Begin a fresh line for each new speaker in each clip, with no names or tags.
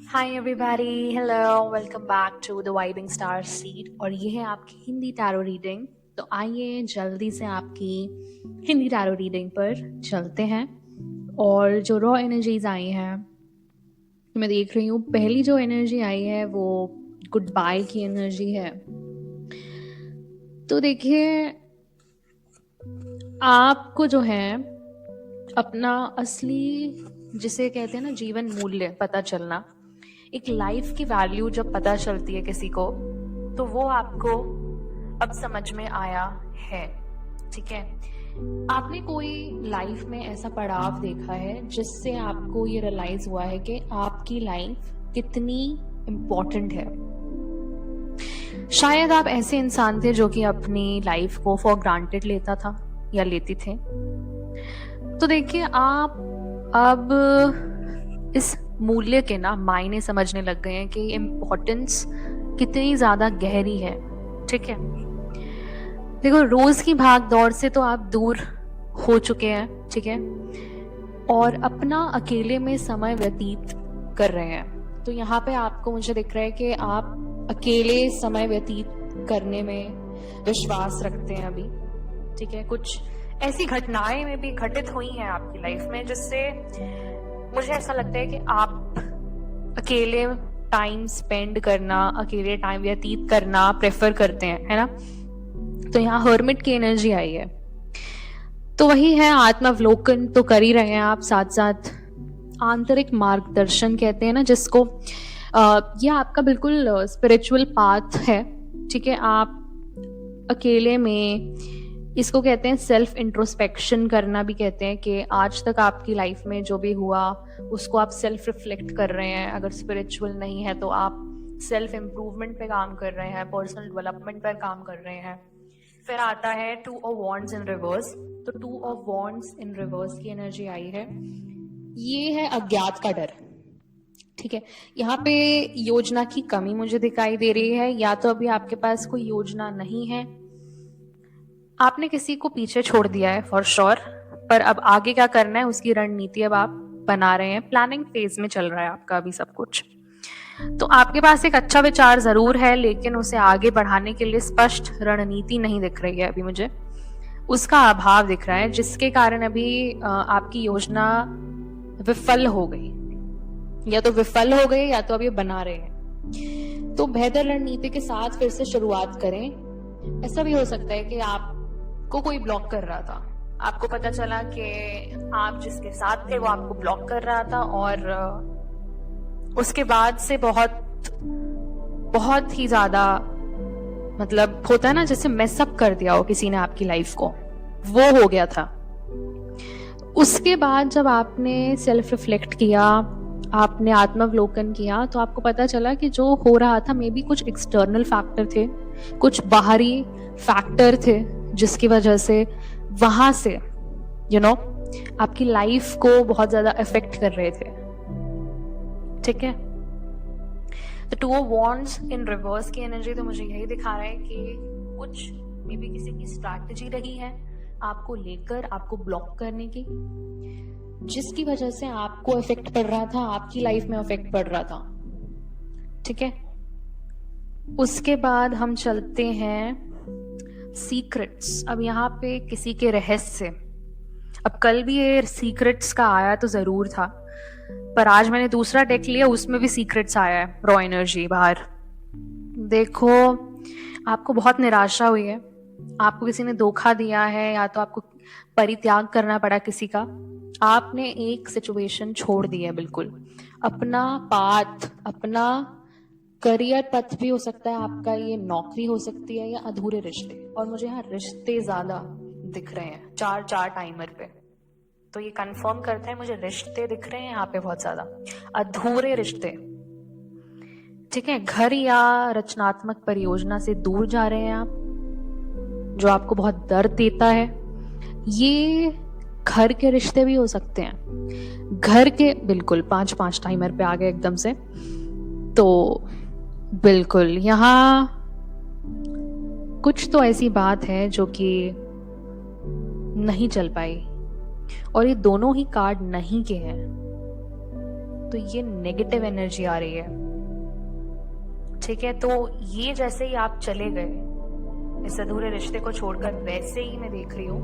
Hi everybody, hello, welcome back to the vibing star seed. और ये है आपकी हिंदी टैरो रीडिंग। तो आइए जल्दी से आपकी हिंदी टैरो रीडिंग पर चलते हैं। और जो रॉ एनर्जीज आई हैं, मैं देख रही हूँ पहली जो एनर्जी आई है वो गुड बाय की एनर्जी है। तो देखिए, आपको जो है अपना असली, जिसे कहते हैं ना, जीवन मूल्य पता चलना, एक लाइफ की वैल्यू जब पता चलती है किसी को, तो वो आपको अब समझ में आया है। ठीक है, आपने कोई लाइफ में ऐसा पड़ाव देखा है जिससे आपको ये रियलाइज हुआ है कि आपकी लाइफ कितनी इम्पोर्टेंट है। शायद आप ऐसे इंसान थे जो कि अपनी लाइफ को फॉर ग्रांटेड लेता था या लेती थे। तो देखिए, आप अब इस मूल्य के ना मायने समझने लग गए हैं कि इम्पोर्टेंस कितनी ज्यादा गहरी है। ठीक है, देखो, रोज की भाग दौड़ से तो आप दूर हो चुके हैं। ठीक है, और अपना अकेले में समय व्यतीत कर रहे हैं। तो यहाँ पे आपको, मुझे दिख रहा है कि आप अकेले समय व्यतीत करने में विश्वास रखते हैं अभी। ठीक है, कुछ ऐसी घटनाएं में भी घटित हुई हैं आपकी लाइफ में जिससे मुझे ऐसा लगता है कि आप अकेले टाइम स्पेंड करना, अकेले टाइम व्यतीत करना प्रेफर करते हैं, है ना। तो यहाँ हर्मिट की एनर्जी आई है। तो वही है, आत्मावलोकन तो कर ही रहे हैं आप, साथ साथ आंतरिक मार्गदर्शन कहते हैं ना जिसको, यह आपका बिल्कुल स्पिरिचुअल पाथ है। ठीक है, आप अकेले में, इसको कहते हैं सेल्फ इंट्रोस्पेक्शन करना भी कहते हैं, कि आज तक आपकी लाइफ में जो भी हुआ उसको आप सेल्फ रिफ्लेक्ट कर रहे हैं। अगर स्पिरिचुअल नहीं है तो आप सेल्फ इम्प्रूवमेंट पे काम कर रहे हैं, पर्सनल डेवलपमेंट पर काम कर रहे हैं। फिर आता है two of wands in reverse. तो two of wands in reverse की एनर्जी आई है। ये है अज्ञात का डर। ठीक है, यहाँ पे योजना की कमी मुझे दिखाई दे रही है। या तो अभी आपके पास कोई योजना नहीं है, आपने किसी को पीछे छोड़ दिया है फॉर श्योर, पर अब आगे क्या करना है उसकी रणनीति अब आप बना रहे हैं। प्लानिंग फेज में चल रहा है आपका अभी सब कुछ। तो आपके पास एक अच्छा विचार जरूर है, लेकिन उसे आगे बढ़ाने के लिए स्पष्ट रणनीति नहीं दिख रही है अभी मुझे, उसका अभाव दिख रहा है, जिसके कारण अभी आपकी योजना विफल हो गई, या तो विफल हो गई या तो अभी बना रहे हैं। तो बेहतर रणनीति के साथ फिर से शुरुआत करें। ऐसा भी हो सकता है कि आपको कोई ब्लॉक कर रहा था, आपको पता चला कि आप जिसके साथ थे वो आपको ब्लॉक कर रहा था, और उसके बाद से बहुत बहुत ही ज्यादा, मतलब होता है ना जैसे मेसअप कर दिया हो किसी ने आपकी लाइफ को, वो हो गया था। उसके बाद जब आपने सेल्फ रिफ्लेक्ट किया, आपने आत्मावलोकन किया, तो आपको पता चला कि जो हो रहा था मे बी कुछ एक्सटर्नल फैक्टर थे, कुछ बाहरी फैक्टर थे, जिसकी वजह से वहां से आपकी लाइफ को बहुत ज्यादा इफेक्ट कर रहे थे। ठीक है, तो two of wands in reverse की एनर्जी तो मुझे यही दिखा रहा है कि कुछ मे बी किसी की स्ट्रैटेजी रही है आपको लेकर, आपको ब्लॉक करने की, जिसकी वजह से आपको इफेक्ट पड़ रहा था, आपकी लाइफ में इफेक्ट पड़ रहा था। ठीक है, उसके बाद हम चलते हैं सीक्रेट्स। अब यहाँ पे किसी के रहस्य, अब कल भी ये सीक्रेट्स का आया तो जरूर था, पर आज मैंने दूसरा डेक लिया, उसमें भी सीक्रेट्स आया है, रॉ एनर्जी बाहर। देखो, आपको बहुत निराशा हुई है, आपको किसी ने धोखा दिया है, या तो आपको परित्याग करना पड़ा किसी का। आपने एक सिचुएशन छोड़ दी है, बिल्कुल अपना पाथ, अपना करियर पथ भी हो सकता है आपका, ये नौकरी हो सकती है, या अधूरे रिश्ते। और मुझे यहाँ रिश्ते ज्यादा दिख रहे हैं, 4-4 टाइमर पे, तो ये कंफर्म करता है मुझे रिश्ते दिख रहे हैं यहाँ पे बहुत ज्यादा, अधूरे रिश्ते। ठीक है, घर या रचनात्मक परियोजना से दूर जा रहे हैं आप, जो आपको बहुत दर्द देता है। ये घर के रिश्ते भी हो सकते हैं, घर के, बिल्कुल 5-5 टाइमर पे आ गए एकदम से। तो बिल्कुल यहाँ कुछ तो ऐसी बात है जो कि नहीं चल पाई, और ये दोनों ही कार्ड नहीं के हैं। तो ये नेगेटिव एनर्जी आ रही है। ठीक है, तो ये जैसे ही आप चले गए इस अधूरे रिश्ते को छोड़कर, वैसे ही मैं देख रही हूँ,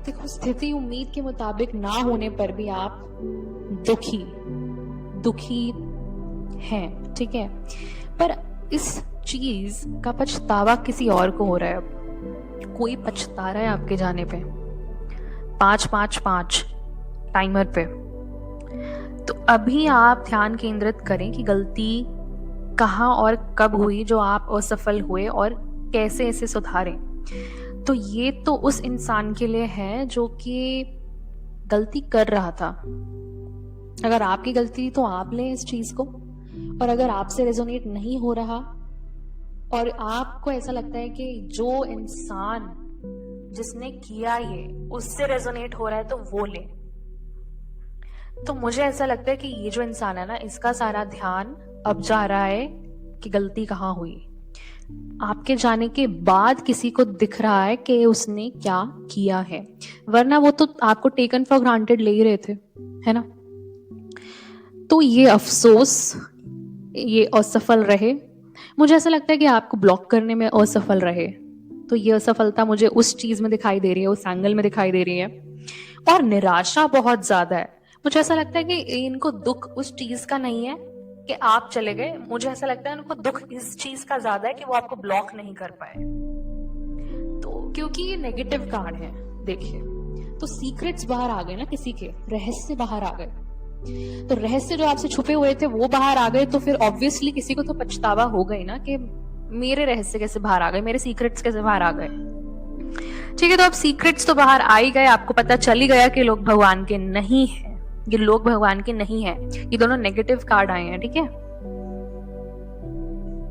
देखो स्थिति उम्मीद के मुताबिक ना होने पर भी आप दुखी हैं। ठीक है, पर इस चीज का पछतावा किसी और को हो रहा है। अब कोई पछता रहा है आपके जाने पे। 5-5-5 टाइमर पे। तो अभी आप ध्यान केंद्रित करें कि गलती कहाँ और कब हुई जो आप असफल हुए और कैसे इसे सुधारें। तो ये तो उस इंसान के लिए है जो कि गलती कर रहा था। अगर आपकी गलती तो आप लें इस चीज को, और अगर आपसे रेजोनेट नहीं हो रहा और आपको ऐसा लगता है कि जो इंसान जिसने किया ये उससे रेजोनेट हो रहा है तो वो ले। तो मुझे ऐसा लगता है कि ये जो इंसान है ना, इसका सारा ध्यान अब जा रहा है कि गलती कहाँ हुई। आपके जाने के बाद किसी को दिख रहा है कि उसने क्या किया है, वरना वो तो आपको टेकन फॉर ग्रांटेड ले ही रहे थे, है ना। तो ये अफसोस, ये असफल रहे। मुझे ऐसा लगता है कि आपको ब्लॉक करने में असफल रहे, तो ये असफलता मुझे उस चीज में दिखाई दे रही है, उस एंगल में दिखाई दे रही है। और निराशा बहुत ज्यादा है। मुझे ऐसा लगता है कि इनको दुख उस चीज का नहीं है कि आप चले गए, मुझे ऐसा लगता है उनको दुख इस चीज का ज्यादा है कि वो आपको ब्लॉक नहीं कर पाए। तो क्योंकि ये नेगेटिव कार्ड है, देखिए, तो सीक्रेट्स बाहर आ गए ना, किसी के रहस्य बाहर आ गए। तो रहस्य जो आपसे छुपे हुए थे वो बाहर आ गए, तो फिर ऑब्वियसली किसी को तो पछतावा हो गई ना कि मेरे रहस्य कैसे बाहर आ गए, मेरे सीक्रेट्स कैसे बाहर आ गए। ठीक है, तो अब सीक्रेट्स तो बाहर आ ही गए, आपको पता चल ही गया कि लोग भगवान के नहीं है, ये लोग भगवान के नहीं है, ये दोनों नेगेटिव कार्ड आए हैं। ठीक है,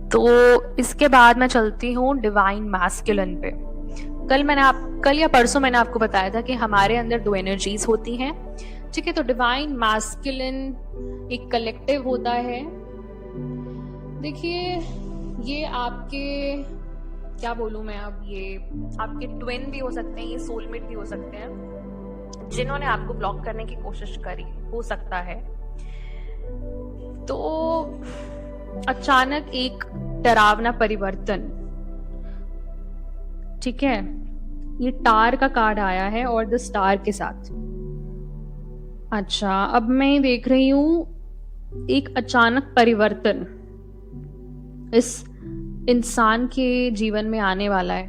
तो इसके बाद मैं चलती हूँ डिवाइन मैस्कुलिन पे। कल या परसों मैंने आपको बताया था कि हमारे अंदर दो एनर्जीज होती हैं। ठीक है, तो डिवाइन मैस्कुलिन एक कलेक्टिव होता है। देखिए, ये आपके, क्या बोलूं मैं अब, ये आपके ट्विन भी हो सकते हैं, ये सोलमेट भी हो सकते हैं, जिन्होंने आपको ब्लॉक करने की कोशिश करी, हो सकता है। तो अचानक एक डरावना परिवर्तन, ठीक है, ये टार का कार्ड आया है और द स्टार के साथ। अच्छा, अब मैं देख रही हूं एक अचानक परिवर्तन इस इंसान के जीवन में आने वाला है।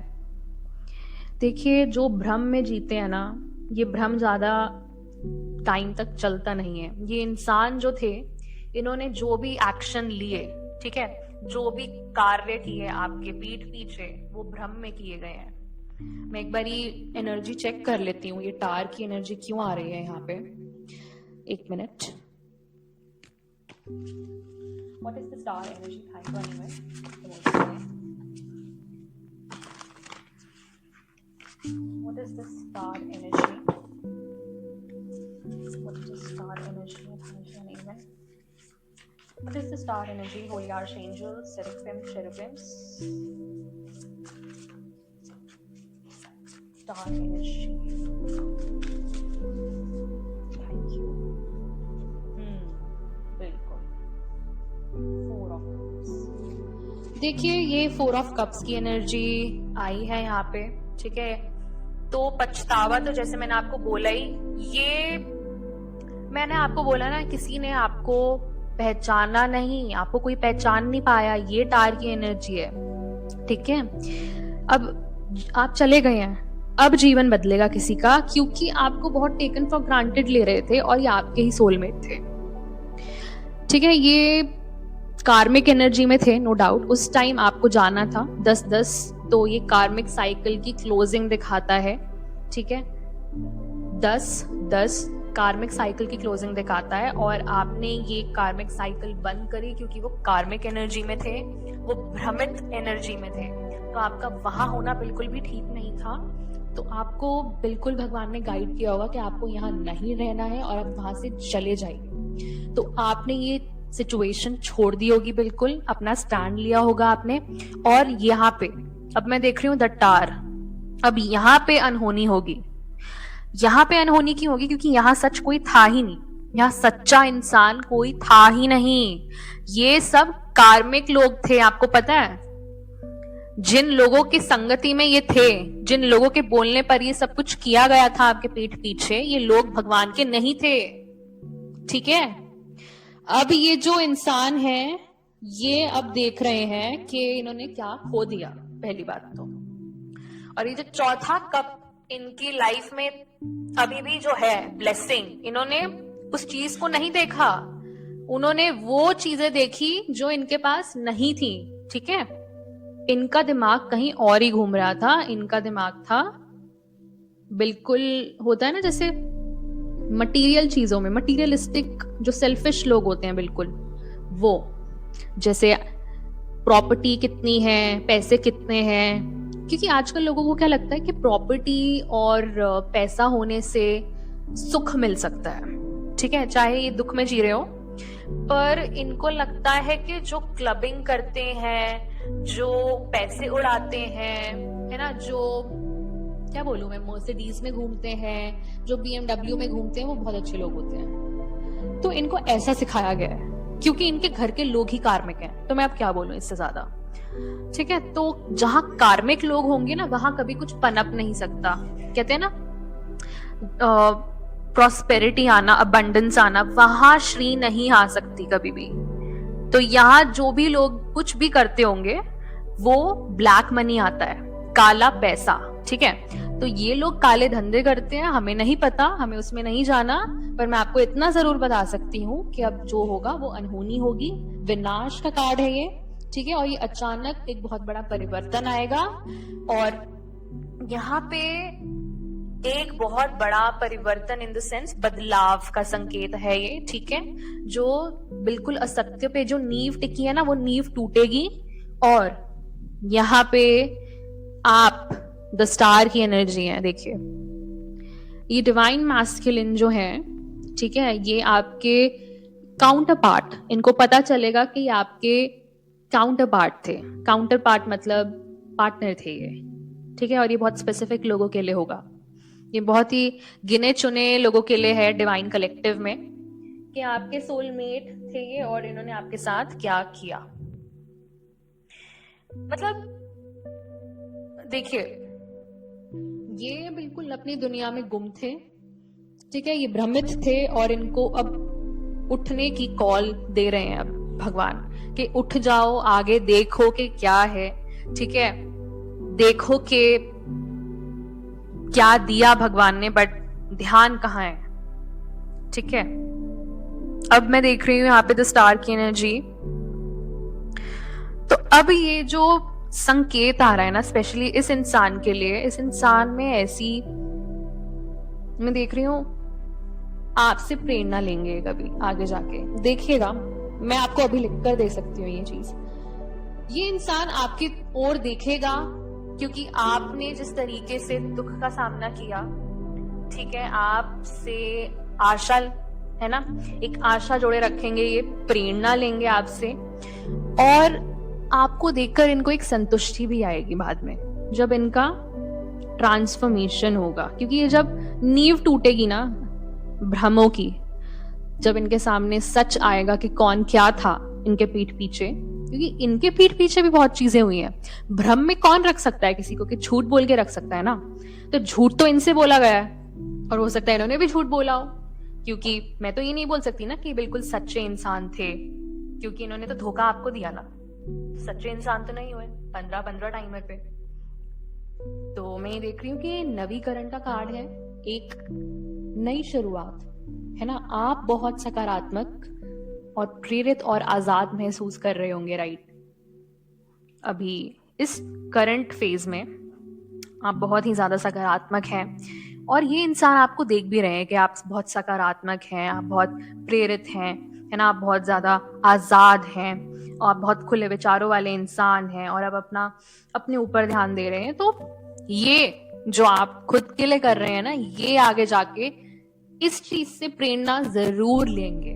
देखिए, जो भ्रम में जीते हैं ना, ये भ्रम ज्यादा टाइम तक चलता नहीं है। ये इंसान जो थे, इन्होंने जो भी एक्शन लिए, ठीक है, जो भी कार्य किए आपके पीठ पीछे, वो भ्रम में किए गए हैं। मैं एक बारी एनर्जी चेक कर लेती हूँ, ये टार की एनर्जी क्यों आ रही है यहाँ पे। एक minute. What is the star energy? Thank you anyway. What is the star energy? What is the star energy? Thank you anyway. What is the star energy? Holy Archangels, Cherubims. Star energy. Thank you. बिल्कुल। 4 of Cups। देखिए, ये 4 of Cups की energy आई है यहाँ पे। ठीक है, तो पछतावा तो जैसे मैंने आपको बोला ही, ये मैंने आपको बोला ना, किसी ने आपको पहचाना नहीं, आपको कोई पहचान नहीं पाया, ये टार की एनर्जी है। ठीक है, अब आप चले गए हैं, अब जीवन बदलेगा किसी का, क्योंकि आपको बहुत टेकन फॉर ग्रांटेड ले रहे थे और ये आपके ही सोलमेट थे। ठीक है, ये कार्मिक एनर्जी में थे, नो डाउट। उस टाइम आपको जाना था 10-10, तो ये कार्मिक साइकिल की क्लोजिंग दिखाता है। ठीक है, 10-10 कार्मिक साइकिल की क्लोजिंग दिखाता है, और आपने ये कार्मिक साइकिल बंद करी क्योंकि वो कार्मिक एनर्जी में थे, वो भ्रमित एनर्जी में थे। तो आपका वहां होना बिल्कुल भी ठीक नहीं था। तो आपको बिल्कुल भगवान ने गाइड किया होगा कि आपको यहाँ नहीं रहना है और आप वहां से चले जाइए। तो आपने ये सिचुएशन छोड़ दी होगी, बिल्कुल अपना स्टैंड लिया होगा आपने। और यहाँ पे अब मैं देख रही हूँ द टार, अब यहाँ पे अनहोनी होगी। यहाँ पे अनहोनी क्यों होगी? क्योंकि यहाँ सच कोई था ही नहीं। यहाँ सच्चा इंसान कोई था ही नहीं। ये सब कार्मिक लोग थे, आपको पता है? जिन लोगों की संगति में ये थे, जिन लोगों के बोलने पर ये सब कुछ किया गया था आपके पीठ पीछे, ये लोग भगवान के नहीं थे। ठीक है? अब ये जो इंसान है, ये अब देख रहे हैं कि इन्होंने क्या खो दिया, पहली बात तो। और ये जो चौथा कप इनकी लाइफ में अभी भी जो है ब्लेसिंग, इन्होंने उस चीज को नहीं देखा, उन्होंने वो चीजें देखी जो इनके पास नहीं थी। ठीक है? इनका दिमाग कहीं और ही घूम रहा था। इनका दिमाग था बिल्कुल, होता है ना जैसे मटेरियल चीजों में, मटेरियलिस्टिक जो सेल्फिश लोग होते हैं, बिल्कुल वो, जैसे प्रॉपर्टी कितनी है, पैसे कितने हैं। क्योंकि आजकल लोगों को क्या लगता है कि प्रॉपर्टी और पैसा होने से सुख मिल सकता है। ठीक है? चाहे ये दुख में जी रहे हो, पर इनको लगता है कि जो क्लबिंग करते हैं, जो पैसे उड़ाते हैं, है ना, जो क्या बोलूं मैं, मर्सिडीज में घूमते हैं, जो BMW में घूमते हैं, वो बहुत अच्छे लोग होते हैं। तो इनको ऐसा सिखाया गया है क्योंकि इनके घर के लोग ही कार्मिक हैं। तो मैं अब क्या बोलूं इससे ज्यादा। ठीक है? तो जहां कार्मिक लोग होंगे ना, वहां कभी कुछ पनप नहीं सकता। कहते हैं ना, प्रॉस्पेरिटी आना, अबंडेंस आना, वहां श्री नहीं आ सकती कभी भी। तो यहाँ जो भी लोग कुछ भी करते होंगे, वो ब्लैक मनी आता है, काला पैसा। ठीक है? तो ये लोग काले धंधे करते हैं, हमें नहीं पता, हमें उसमें नहीं जाना, पर मैं आपको इतना जरूर बता सकती हूँ कि अब जो होगा वो अनहोनी होगी। विनाश का कार्ड है ये। ठीक है? और ये अचानक एक बहुत बड़ा परिवर्तन आएगा, और यहाँ पे एक बहुत बड़ा परिवर्तन इन द सेंस बदलाव का संकेत है ये। ठीक है? जो बिल्कुल असत्य पे जो नींव टिकी है ना, वो नींव टूटेगी, और यहाँ पे आप द स्टार की एनर्जी है। देखिए, ये डिवाइन मैस्कुलिन जो है, ठीक है, ये आपके काउंटर पार्ट, इनको पता चलेगा कि आपके काउंटर पार्ट थे। काउंटर पार्ट मतलब पार्टनर थे ये। ठीक है? और ये बहुत स्पेसिफिक लोगों के लिए होगा, ये बहुत ही गिने चुने लोगों के लिए है डिवाइन कलेक्टिव में, कि आपके सोलमेट थे ये, और इन्होंने आपके साथ क्या किया। मतलब देखिए, ये बिल्कुल अपनी दुनिया में गुम थे। ठीक है? ये भ्रमित थे, और इनको अब उठने की कॉल दे रहे हैं अब भगवान, कि उठ जाओ, आगे देखो कि क्या है। ठीक है? देखो कि क्या दिया भगवान ने, बट ध्यान कहाँ है। ठीक है? अब मैं देख रही हूं यहाँ पे द स्टार की एनर्जी। तो अब ये जो संकेत आ रहा है ना, स्पेशली इस इंसान के लिए, इस इंसान में ऐसी, मैं देख रही हूं, आपसे प्रेरणा लेंगे कभी आगे जाके, देखिएगा। मैं आपको अभी लिख कर दे सकती हूँ ये चीज। ये इंसान आपकी ओर देखेगा, क्योंकि आपने जिस तरीके से दुख का सामना किया, ठीक है, आपसे आशा है ना, एक आशा जोड़े रखेंगे, ये प्रेरणा लेंगे आपसे, और आपको देखकर इनको एक संतुष्टि भी आएगी बाद में, जब इनका ट्रांसफॉर्मेशन होगा। क्योंकि ये जब नींव टूटेगी ना भ्रमों की, जब इनके सामने सच आएगा कि कौन क्या था इनके पीठ पीछे, क्योंकि इनके पीठ पीछे भी बहुत चीजें हुई हैं। भ्रम में कौन रख सकता है किसी को, कि झूठ बोल के रख सकता है ना? तो झूठ तो इनसे बोला गया है, और हो सकता है इन्होंने भी झूठ बोला हो, क्योंकि मैं तो ये नहीं बोल सकती ना कि बिल्कुल सच्चे इंसान थे, क्योंकि इन्होंने तो धोखा आपको दिया ना। सच्चे इंसान तो नहीं हुए 15 टाइमर पे। तो मैं ये देख रही हूँ कि नवीकरण का कार्ड है, एक नई शुरुआत है ना। आप बहुत सकारात्मक और प्रेरित और आजाद महसूस कर रहे होंगे, राइट? अभी इस करंट फेज में आप बहुत ही ज्यादा सकारात्मक हैं, और ये इंसान आपको देख भी रहे हैं कि आप बहुत सकारात्मक हैं, आप बहुत प्रेरित हैं, है ना, आप बहुत ज्यादा आजाद हैं, और आप बहुत खुले विचारों वाले इंसान हैं, और आप अपने ऊपर ध्यान दे रहे हैं। तो ये जो आप खुद के लिए कर रहे हैं ना, ये आगे जाके इस चीज से प्रेरणा जरूर लेंगे।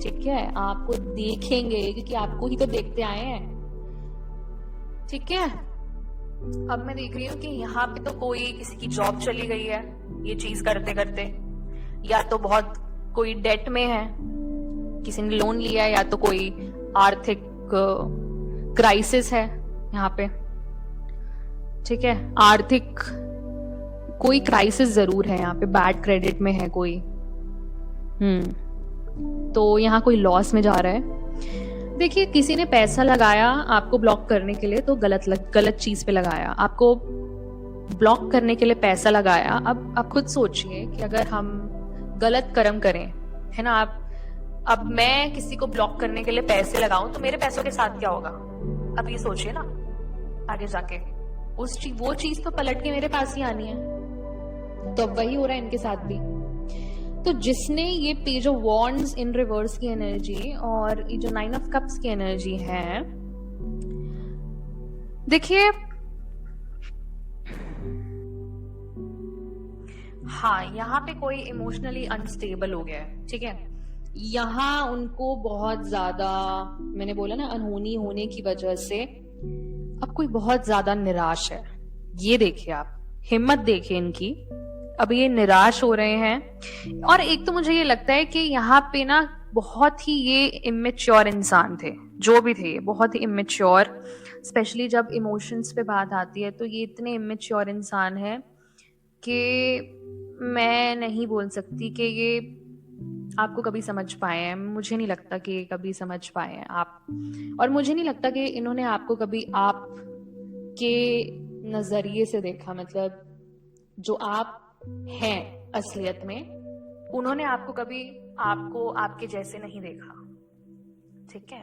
ठीक है? आपको देखेंगे, क्योंकि आपको ही तो देखते आए हैं। ठीक है? अब मैं देख रही हूँ कि यहाँ पे तो कोई किसी की जॉब चली गई है ये चीज करते करते, या तो बहुत कोई डेट में है, किसी ने लोन लिया है, या तो कोई आर्थिक क्राइसिस है यहाँ पे, ठीक है, आर्थिक कोई क्राइसिस जरूर है यहाँ पे, बैड क्रेडिट में है कोई। तो यहाँ कोई लॉस में जा रहा है। देखिए, किसी ने पैसा लगाया आपको ब्लॉक करने के लिए, तो गलत चीज पे लगाया, आपको ब्लॉक करने के लिए पैसा लगाया। अब आप खुद सोचिए कि अगर हम गलत कर्म करें, है ना, अब मैं किसी को ब्लॉक करने के लिए पैसे लगाऊं तो मेरे पैसों के साथ क्या होगा? अब ये सोचिए ना, आगे जाके वो चीज तो पलट के मेरे पास ही आनी है। तो अब वही हो रहा है इनके साथ भी। तो जिसने ये page of wands in reverse की एनर्जी और ये जो 9 ऑफ कप्स की एनर्जी है, देखिए, हाँ, यहाँ पे कोई इमोशनली अनस्टेबल हो गया है, ठीक है। यहाँ उनको बहुत ज्यादा, मैंने बोला ना, अनहोनी होने की वजह से अब कोई बहुत ज्यादा निराश है। ये देखिए, आप हिम्मत देखिए इनकी, अब ये निराश हो रहे हैं। और एक तो मुझे ये लगता है कि यहाँ पे ना बहुत ही ये इमेच्योर इंसान थे, जो भी थे, बहुत ही इमेच्योर, स्पेशली जब इमोशंस पे बात आती है तो ये इतने इमेच्योर इंसान है कि मैं नहीं बोल सकती कि ये आपको कभी समझ पाए हैं। मुझे नहीं लगता कि ये कभी समझ पाए हैं आप, और मुझे नहीं लगता कि इन्होंने आपको कभी आप के नजरिए से देखा, मतलब जो आप हैं असलियत में, उन्होंने आपको कभी आपको आपके जैसे नहीं देखा, ठीक है।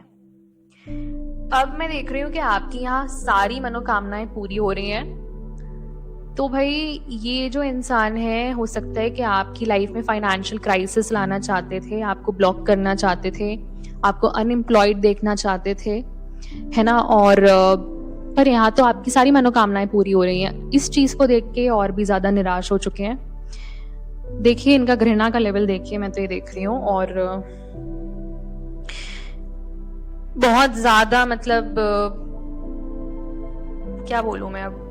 अब मैं देख रही हूँ कि आपकी यहाँ सारी मनोकामनाएं पूरी हो रही हैं। तो भाई, ये जो इंसान है, हो सकता है कि आपकी लाइफ में फाइनेंशियल क्राइसिस लाना चाहते थे, आपको ब्लॉक करना चाहते थे, आपको अनएम्प्लॉयड देखना चाहते थे, है ना, और पर यहाँ तो आपकी सारी मनोकामनाएं पूरी हो रही हैं। इस चीज को देख के और भी ज्यादा निराश हो चुके हैं। देखिए, इनका घृणा का लेवल देखिए, मैं तो ये देख रही हूँ, और बहुत ज्यादा, मतलब क्या बोलूं मैं, अब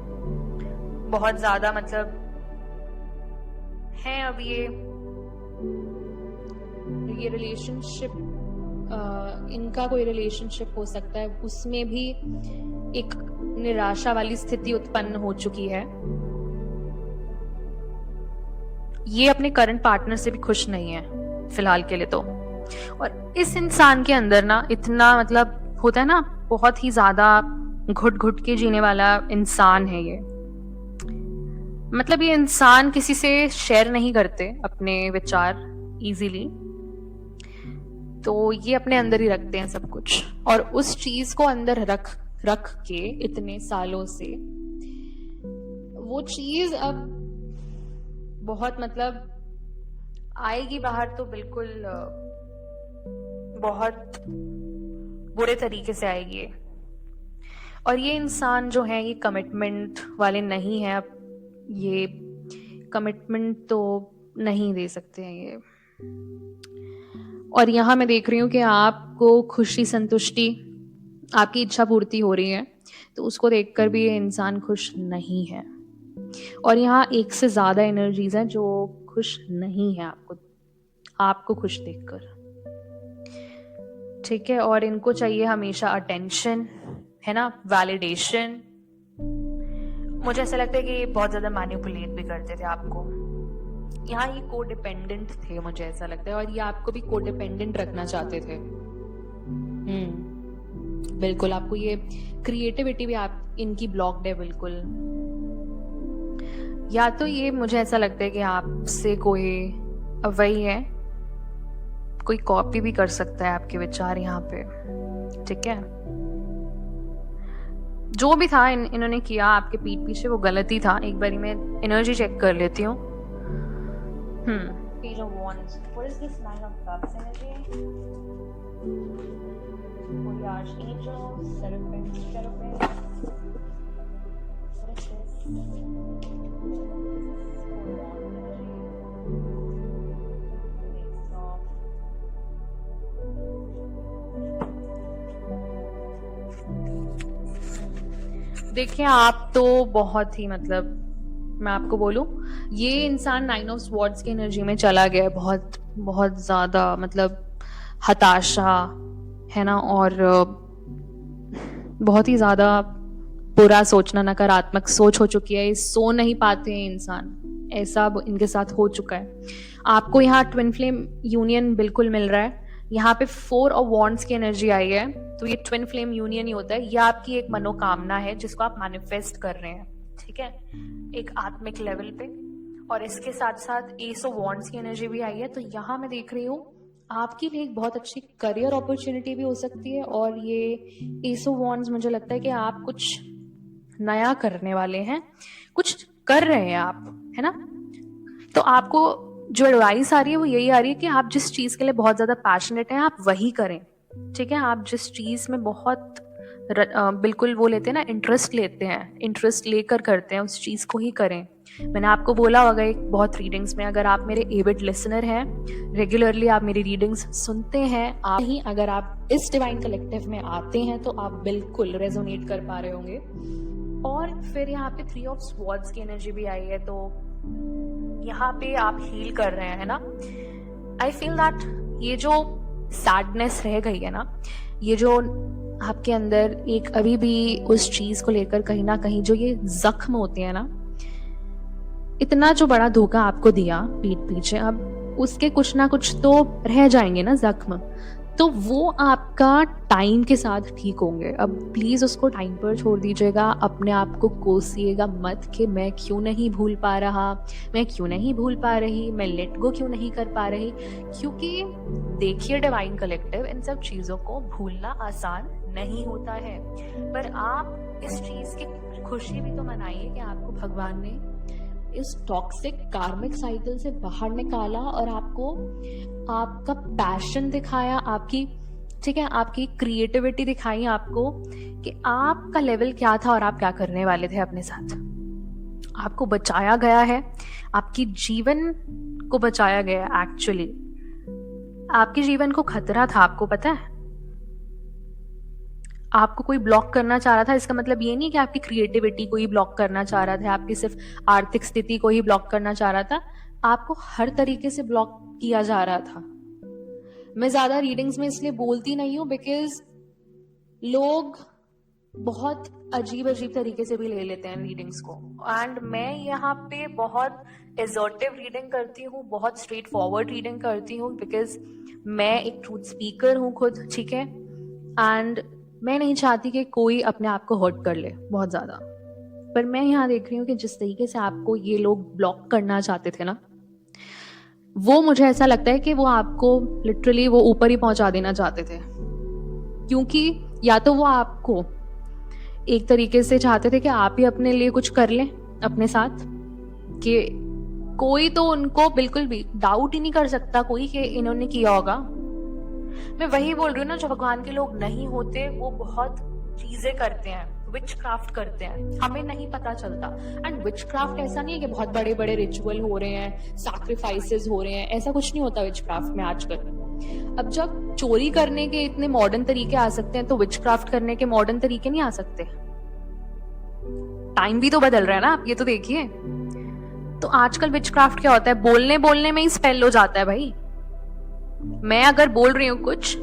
बहुत ज्यादा, मतलब है अब ये रिलेशनशिप, इनका कोई रिलेशनशिप हो सकता है, उसमें भी एक निराशा वाली स्थिति उत्पन्न हो चुकी है। ये अपने करंट पार्टनर से भी खुश नहीं है फिलहाल के लिए तो। और इस इंसान के अंदर ना इतना, मतलब होता है ना, बहुत ही ज्यादा घुट घुट के जीने वाला इंसान है ये। मतलब ये इंसान किसी से शेयर नहीं करते अपने विचार इजीली, तो ये अपने अंदर ही रखते हैं सब कुछ, और उस चीज को अंदर रख के इतने सालों से वो चीज अब बहुत, मतलब आएगी बाहर तो बिल्कुल बहुत बुरे तरीके से आएगी। और ये इंसान जो है, ये कमिटमेंट वाले नहीं है। अब ये कमिटमेंट तो नहीं दे सकते हैं ये। और यहाँ मैं देख रही हूँ कि आपको खुशी, संतुष्टि, आपकी इच्छा पूर्ति हो रही है, तो उसको देखकर भी ये इंसान खुश नहीं है। और यहाँ एक से ज्यादा एनर्जीज हैं जो खुश नहीं है आपको खुश देखकर, ठीक है। और इनको चाहिए हमेशा अटेंशन, है ना, वैलिडेशन। मुझे ऐसा लगता है कि ये बहुत ज्यादा मैनिपुलेट भी करते थे आपको। यहाँ ये कोडिपेंडेंट थे, मुझे ऐसा लगता है, और ये आपको भी कोडिपेंडेंट रखना चाहते थे। बिल्कुल, आपको ये क्रिएटिविटी भी आप इनकी ब्लॉक्ड है बिल्कुल। या तो ये, मुझे ऐसा लगता है कि आपसे कोई, अब वही है, कोई कॉपी भी कर सकता है आपके विचार यहाँ पे, ठीक है। जो भी था इन्होंने किया आपके पीठ पीछे, वो गलती था। एक बारी मैं एनर्जी चेक कर लेती हूँ। Page of Wands. What is this 9 of Cups energy? Holy Archangel, Seraphim, Cherubim. What is this? Holy Wand energy. देखिए, आप तो बहुत ही, मतलब मैं आपको बोलूं, ये इंसान 9 ऑफ स्वॉर्ड्स की एनर्जी में चला गया है, बहुत बहुत ज़्यादा मतलब हताशा, है ना, और बहुत ही ज़्यादा बुरा सोचना, नकारात्मक सोच हो चुकी है, सो नहीं पाते हैं इंसान, ऐसा अब इनके साथ हो चुका है। आपको यहाँ ट्विन फ्लेम यूनियन बिल्कुल मिल रहा है, यहाँ पे 4 ऑफ वॉन्ड्स की एनर्जी आई है, तो ये ट्विन फ्लेम यूनियन ही होता है, ये आपकी एक मनोकामना है जिसको आप मैनिफेस्ट कर रहे हैं, ठीक है, एक आत्मिक लेवल पे। और इसके साथ साथ एस ऑफ वॉन्ड्स की एनर्जी भी आई है, तो यहाँ मैं देख रही हूँ आपके लिए एक बहुत अच्छी करियर अपॉर्चुनिटी भी हो सकती है, और ये एस ऑफ वॉन्ड्स मुझे लगता है कि आप कुछ नया करने वाले हैं, कुछ कर रहे हैं आप, है ना। तो आपको जो एडवाइस आ रही है वो यही आ रही है कि आप जिस चीज के लिए बहुत ज्यादा पैशनेट हैं आप वही करें, ठीक है। आप जिस चीज में बहुत बिल्कुल वो लेते हैं ना, इंटरेस्ट लेते हैं, इंटरेस्ट लेकर करते हैं, उस चीज को ही करें। मैंने आपको बोला होगा एक बहुत रीडिंग्स में, अगर आप मेरे एविड लिसनर हैं, रेगुलरली आप मेरी रीडिंग्स सुनते हैं, आप ही अगर आप इस डिवाइन कलेक्टिव में आते हैं तो आप बिल्कुल रेजोनेट कर पा रहे होंगे। और फिर यहाँ पे 3 ऑफ स्वॉर्ड्स की एनर्जी भी आई है, तो यहाँ पे आप हील कर रहे हैं ना। आई फील दैट ये जो सैडनेस रह गई है ना, ये जो आपके अंदर एक अभी भी उस चीज को लेकर कहीं ना कहीं जो ये जख्म होते हैं ना, इतना जो बड़ा धोखा आपको दिया पीठ पीछे, अब उसके कुछ ना कुछ तो रह जाएंगे ना जख्म, तो वो आपका टाइम के साथ ठीक होंगे। अब प्लीज उसको टाइम पर छोड़ दीजिएगा, अपने आप को कोसिएगा मत कि मैं क्यों नहीं भूल पा रहा, मैं क्यों नहीं भूल पा रही, मैं लेट गो क्यों नहीं कर पा रही, क्योंकि देखिए डिवाइन कलेक्टिव, इन सब चीजों को भूलना आसान नहीं होता है, पर आप इस चीज की खुशी भी तो मनाइए कि आपको भगवान ने इस टॉक्सिक कार्मिक साइकिल से बाहर निकाला और आपको आपका पैशन दिखाया, आपकी, ठीक है, आपकी क्रिएटिविटी दिखाई आपको कि आपका लेवल क्या था और आप क्या करने वाले थे अपने साथ। आपको बचाया गया है, आपकी जीवन को बचाया गया है। एक्चुअली आपके जीवन को खतरा था, आपको पता है, आपको कोई ब्लॉक करना चाह रहा था, इसका मतलब ये नहीं कि आपकी क्रिएटिविटी को ही ब्लॉक करना चाह रहा था, आपकी सिर्फ आर्थिक स्थिति को ही ब्लॉक करना चाह रहा था, आपको हर तरीके से ब्लॉक किया जा रहा था। मैं ज्यादा रीडिंग्स में इसलिए बोलती नहीं हूं बिकॉज लोग बहुत अजीब अजीब तरीके से भी ले लेते हैं रीडिंग्स को, एंड मैं यहाँ पे बहुत एजर्टिव रीडिंग करती हूँ, बहुत स्ट्रेट फॉरवर्ड रीडिंग करती हूँ, बिकॉज मैं एक ट्रूथ स्पीकर हूँ खुद, ठीक है, एंड मैं नहीं चाहती कि कोई अपने आप को हर्ट कर ले बहुत ज्यादा। पर मैं यहाँ देख रही हूँ कि जिस तरीके से आपको ये लोग ब्लॉक करना चाहते थे ना, वो मुझे ऐसा लगता है कि वो आपको लिटरली वो ऊपर ही पहुंचा देना चाहते थे, क्योंकि या तो वो आपको एक तरीके से चाहते थे कि आप ही अपने लिए कुछ कर लें अपने साथ, कि कोई तो उनको बिल्कुल भी डाउट ही नहीं कर सकता कोई कि इन्होंने किया होगा। मैं वही बोल रही हूँ ना, जो भगवान के लोग नहीं होते वो बहुत चीजें करते हैं, विच क्राफ्ट करते हैं, हमें नहीं पता चलता। एंड विच क्राफ्ट ऐसा नहीं है कि बहुत बड़े बड़े रिचुअल हो रहे हैं, सैक्रिफाइसेस हो रहे हैं, ऐसा कुछ नहीं होता विच क्राफ्ट में आजकल। अब जब चोरी करने के इतने मॉडर्न तरीके आ सकते हैं, तो विच क्राफ्ट करने के मॉडर्न तरीके नहीं आ सकते? टाइम भी तो बदल रहा है ना, आप ये तो देखिए। तो आजकल विच क्राफ्ट क्या होता है, बोलने बोलने में ही स्पेल हो जाता है भाई। मैं अगर बोल रही हूँ कुछ,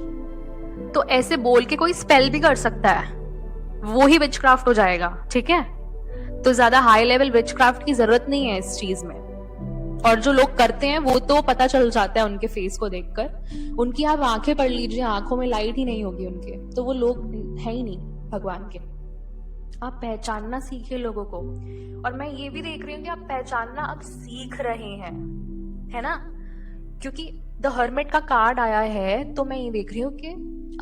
तो ऐसे बोल के कोई स्पेल भी कर सकता है, वो ही विचक्राफ्ट हो जाएगा, ठीक है। तो ज्यादा हाई लेवल विचक्राफ्ट की जरूरत नहीं है इस चीज में। और जो लोग करते हैं वो तो पता चल जाता है उनके फेस को देखकर, उनकी आप आंखें पढ़ लीजिए, आंखों में लाइट ही नहीं होगी उनके, तो वो लोग है ही नहीं भगवान के। आप पहचानना सीखे लोगों को, और मैं ये भी देख रही हूँ कि आप पहचानना अब सीख रहे हैं, है ना, क्योंकि द हर्मिट का कार्ड आया है, तो मैं ये देख रही हूँ कि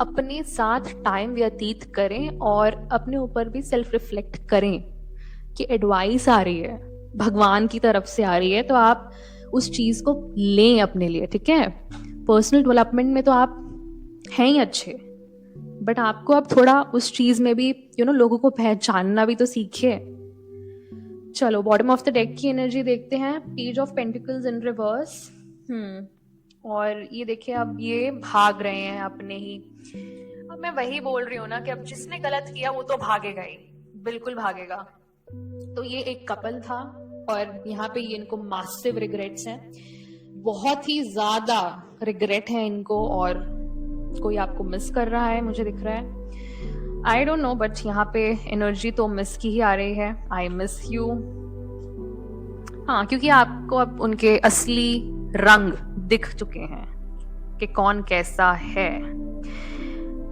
अपने साथ टाइम व्यतीत करें और अपने ऊपर भी सेल्फ रिफ्लेक्ट करें कि एडवाइस आ रही है भगवान की तरफ से आ रही है, तो आप उस चीज को लें अपने लिए, ठीक है। पर्सनल डेवलपमेंट में तो आप हैं ही अच्छे, बट आपको अब थोड़ा उस चीज में भी लोगों को पहचानना भी तो सीखिए। चलो बॉटम ऑफ द डेक की एनर्जी देखते हैं, page of pentacles in reverse. और ये देखिए अब ये भाग रहे हैं अपने ही। अब मैं वही बोल रही हूँ ना कि अब जिसने गलत किया वो तो भागेगा ही, बिल्कुल भागेगा। तो ये एक कपल था और यहाँ पे ये इनको मासिव रिग्रेट्स हैं। बहुत ही ज्यादा रिग्रेट है इनको, और कोई आपको मिस कर रहा है मुझे दिख रहा है। आई डोंट नो, बट यहाँ पे एनर्जी तो मिस की ही आ रही है। I miss you. हाँ, क्योंकि आपको अब उनके असली रंग दिख चुके हैं कि कौन कैसा है।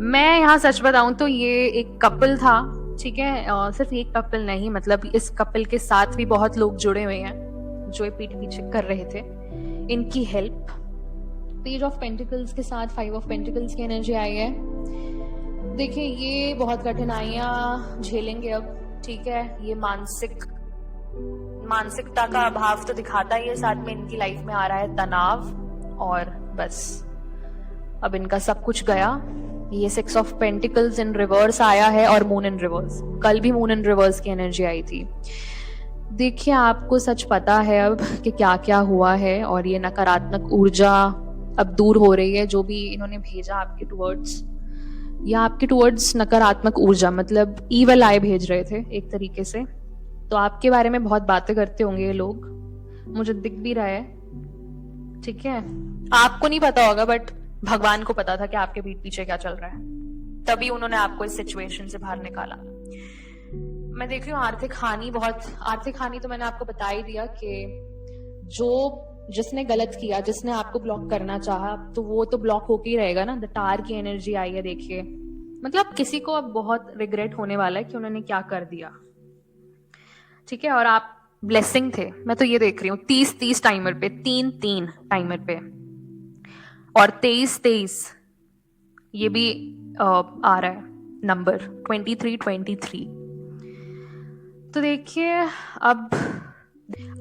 मैं यहाँ सच बताऊं तो ये एक कपल था, ठीक है। सिर्फ एक कपल नहीं, मतलब इस कपल के साथ भी बहुत लोग जुड़े हुए हैं जो ये पीठ पीछे कर रहे थे इनकी हेल्प। पेज ऑफ पेंटिकल्स के साथ 5 ऑफ पेंटिकल्स की एनर्जी आई है। देखिए, ये बहुत कठिनाइयां झेलेंगे अब, ठीक है। ये मानसिकता का अभाव तो दिखाता ही है, साथ में इनकी लाइफ में आ रहा है तनाव, और बस अब इनका सब कुछ गया। ये 6 ऑफ पेंटिकल्स इन रिवर्स आया है और मून इन रिवर्स। कल भी मून इन रिवर्स की एनर्जी आई थी। देखिए, आपको सच पता है अब कि क्या क्या हुआ है, और ये नकारात्मक ऊर्जा अब दूर हो रही है। जो भी इन्होंने भेजा आपके टुवर्ड्स, या आपके टुवर्ड्स नकारात्मक ऊर्जा, मतलब ईवल आई भेज रहे थे एक तरीके से। तो आपके बारे में बहुत बातें करते होंगे ये लोग, मुझे दिख भी रहा है, ठीक है। आपको नहीं पता होगा, बट भगवान को पता था कि आपके पीठ पीछे क्या चल रहा है, तभी उन्होंने आपको इस सिचुएशन से बाहर निकाला। मैं देख रही हूँ आर्थिक हानि तो मैंने आपको बता ही दिया कि जिसने गलत किया, जिसने आपको ब्लॉक करना चाहा, तो वो तो ब्लॉक होके ही रहेगा ना। द टार की एनर्जी आई है, देखिए, मतलब किसी को अब बहुत रिग्रेट होने वाला है कि उन्होंने क्या कर दिया, ठीक है। और आप ब्लेसिंग थे, मैं तो ये देख रही हूँ 30-30 टाइमर पे, 3-3 टाइमर पे, और 23-23 ये भी आ रहा है नंबर 23-23। तो देखिए, अब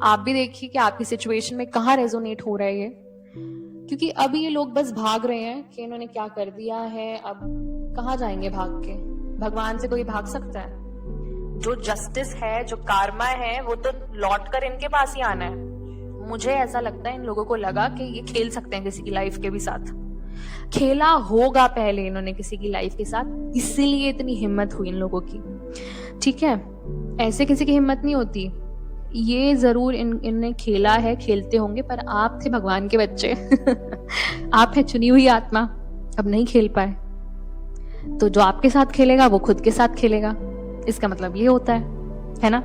आप भी देखिए कि आपकी सिचुएशन में कहाँ रेजोनेट हो रहा है ये, क्योंकि अब ये लोग बस भाग रहे हैं कि इन्होंने क्या कर दिया है। अब कहाँ जाएंगे भाग के? भगवान से कोई भाग सकता है? जो जस्टिस है, जो कार्मा है, वो तो लौट कर इनके पास ही आना है। मुझे ऐसा लगता है इन लोगों को लगा कि ये खेल सकते हैं किसी की लाइफ के भी साथ। खेला होगा पहले इन्होंने किसी की लाइफ के साथ, इसीलिए इतनी हिम्मत हुई इन लोगों की, ठीक है। ऐसे किसी की हिम्मत नहीं होती। ये जरूर इनने खेला है, खेलते होंगे, पर आप थे भगवान के बच्चे आप है चुनी हुई आत्मा, अब नहीं खेल पाए। तो जो आपके साथ खेलेगा वो खुद के साथ खेलेगा, इसका मतलब ये होता है ना।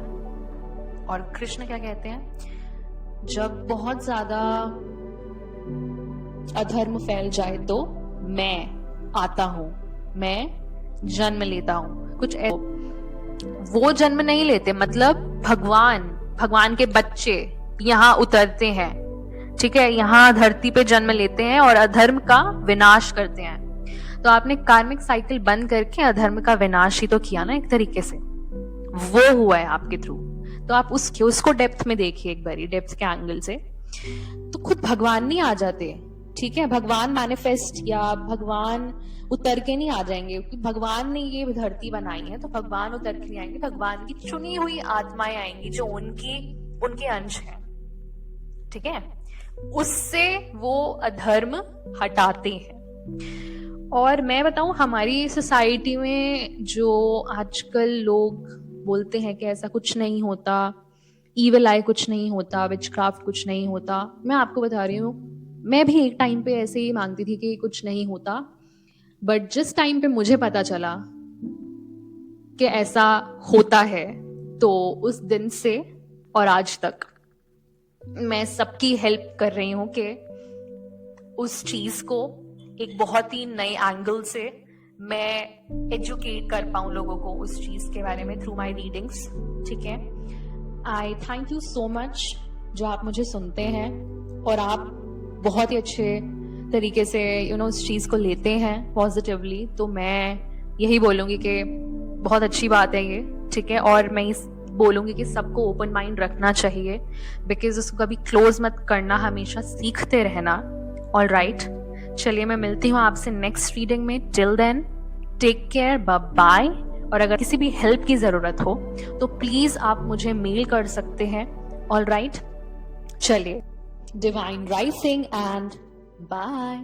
और कृष्ण क्या कहते हैं, जब बहुत ज्यादा अधर्म फैल जाए तो मैं आता हूं, मैं जन्म लेता हूं। कुछ वो जन्म नहीं लेते, मतलब भगवान के बच्चे यहाँ उतरते हैं, ठीक है, यहाँ धरती पे जन्म लेते हैं और अधर्म का विनाश करते हैं। तो आपने कार्मिक साइकिल बंद करके अधर्म का विनाश ही तो किया ना एक तरीके से, वो हुआ है आपके थ्रू। तो आप उसको डेप्थ में देखिए एक बारी, डेप्थ के एंगल से, तो खुद भगवान नहीं आ जाते, ठीक है। भगवान मैनिफेस्ट या भगवान उतर के नहीं आ जाएंगे, क्योंकि भगवान ने ये धरती बनाई है, तो भगवान उतर के नहीं आएंगे। भगवान की चुनी हुई आत्माएं आएंगी जो उनके अंश हैं, ठीक है। उससे वो अधर्म हटाते हैं। और मैं बताऊं, हमारी सोसाइटी में जो आजकल लोग बोलते हैं कि ऐसा कुछ नहीं होता, ईविल आई कुछ नहीं होता, विचक्राफ्ट कुछ नहीं होता, मैं आपको बता रही हूँ, मैं भी एक टाइम पे ऐसे ही मानती थी कि कुछ नहीं होता। बट जिस टाइम पे मुझे पता चला कि ऐसा होता है, तो उस दिन से और आज तक मैं सबकी हेल्प कर रही हूँ कि उस चीज को एक बहुत ही नए एंगल से मैं एजुकेट कर पाऊं लोगों को उस चीज के बारे में थ्रू माय रीडिंग्स, ठीक है। आई थैंक यू सो मच जो आप मुझे सुनते हैं, और आप बहुत ही अच्छे तरीके से उस चीज को लेते हैं पॉजिटिवली। तो मैं यही बोलूंगी कि बहुत अच्छी बात है ये, ठीक है। और मैं बोलूंगी कि सबको ओपन माइंड रखना चाहिए, बिकॉज उसको कभी क्लोज मत करना, हमेशा सीखते रहना। ऑल राइट, चलिए मैं मिलती हूँ आपसे नेक्स्ट रीडिंग में। Till then take care, bye. और अगर किसी भी हेल्प की जरूरत हो तो प्लीज आप मुझे मेल कर सकते हैं। ऑल राइट, चलिए, डिवाइन राइसिंग एंड बाय।